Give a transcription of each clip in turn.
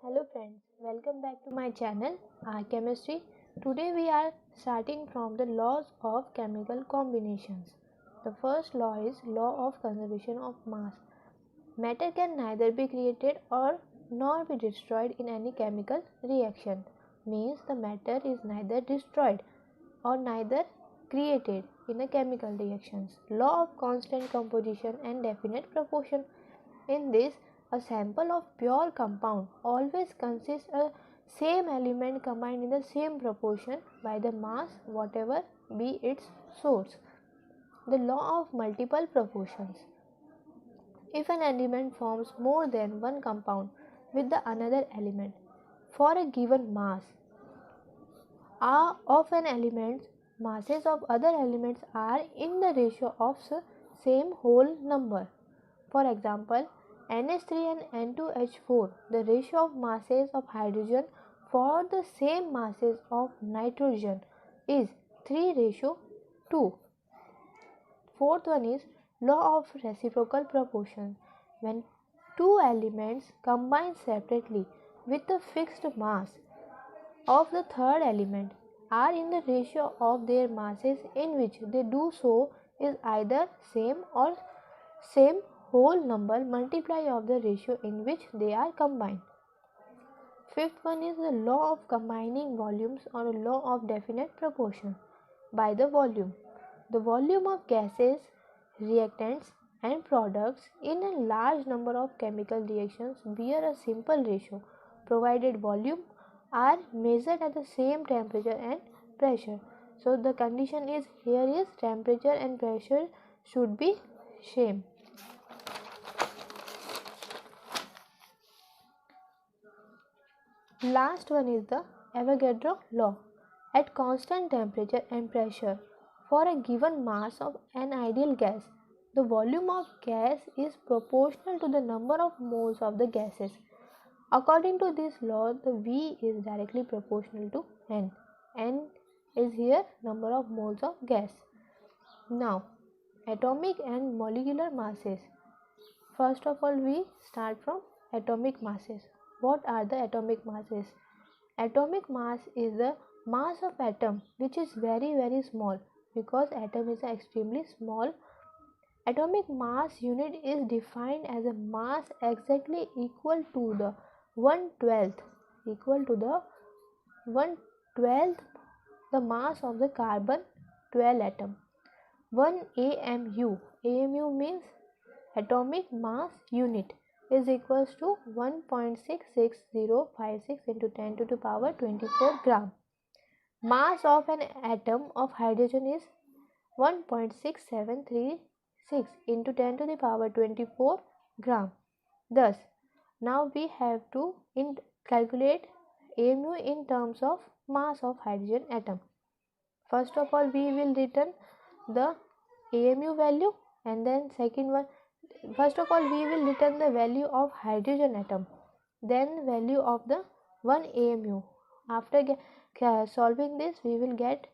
Hello friends, welcome back to my channel Chemistry. Today we are starting from the laws of chemical combinations. The first law is law of conservation of mass. Matter can neither be created or nor be destroyed in any chemical reaction. Means the matter is neither destroyed or neither created in a chemical reactions. Law of constant composition and definite proportion. In this, a sample of pure compound always consists of same element combined in the same proportion by the mass whatever be its source. The law of multiple proportions. If an element forms more than one compound with the another element for a given mass of an element, masses of other elements are in the ratio of same whole number. For example, NH3 and N2H4, the ratio of masses of hydrogen for the same masses of nitrogen is 3:2. Fourth one is law of reciprocal proportion. When two elements combine separately with a fixed mass of the third element are in the ratio of their masses in which they do so is either same or same whole number multiply of the ratio in which they are combined. Fifth one is the law of combining volumes or a law of definite proportion. By the volume of gases, reactants and products in a large number of chemical reactions bear a simple ratio provided volume are measured at the same temperature and pressure. So the condition is here is temperature and pressure should be same. Last one is the Avogadro law. At constant temperature and pressure for a given mass of an ideal gas, the volume of gas is proportional to the number of moles of the gases. According to this law, the V is directly proportional to N. N is here number of moles of gas. Now, atomic and molecular masses. First of all, we start from atomic masses. What are the atomic masses? Atomic mass is the mass of atom which is very small because atom is extremely small. Atomic mass unit is defined as a mass exactly equal to the 1/12 the mass of the carbon 12 atom. 1 AMU. AMU means atomic mass unit is equals to 1.66056 into 10 to the power 24 gram. Mass of an atom of hydrogen is 1.6736 into 10 to the power 24 gram. Thus, now we have to calculate AMU in terms of mass of hydrogen atom. First of all, we will return the AMU value, and then second one, first of all we will return the value of hydrogen atom, then value of the 1 AMU. After solving this, we will get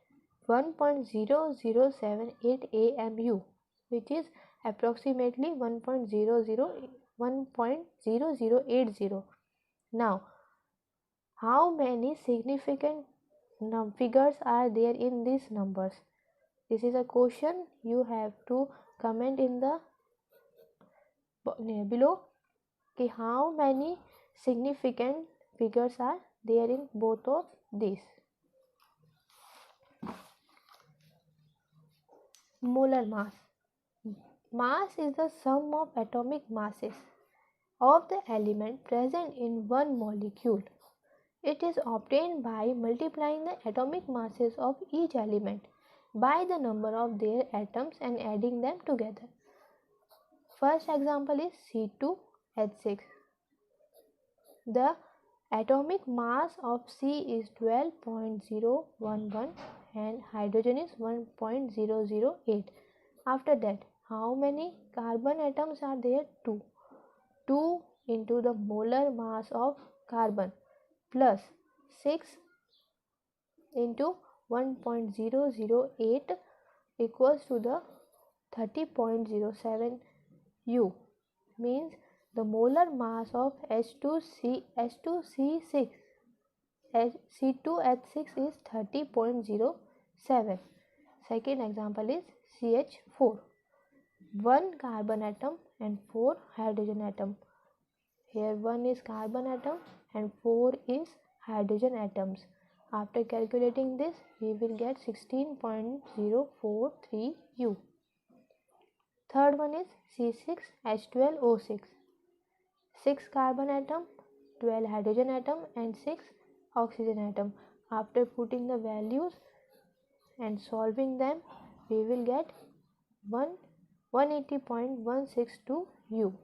1.0078 AMU, which is approximately 1.0080. Now, how many significant figures are there in these numbers? This is a question you have to comment in the below. How many significant figures are there in both of these? Molar mass. Mass is the sum of atomic masses of the element present in one molecule. It is obtained by multiplying the atomic masses of each element by the number of their atoms and adding them together. First example is C2H6. The atomic mass of C is 12.011 and hydrogen is 1.008. After that, how many carbon atoms are there? 2. 2 into the molar mass of carbon plus 6 into 1.008 equals to the 30.07 U, means The molar mass of H2C6 C2H6 is 30.07. Second example is CH4. 1 carbon atom and 4 hydrogen atom. Here 1 is carbon atom and 4 is hydrogen atoms. After calculating this, we will get 16.043 U. Third one is C6H12O6. 6 carbon atom, 12 hydrogen atom and 6 oxygen atom. After putting the values and solving them, we will get 180.162 U.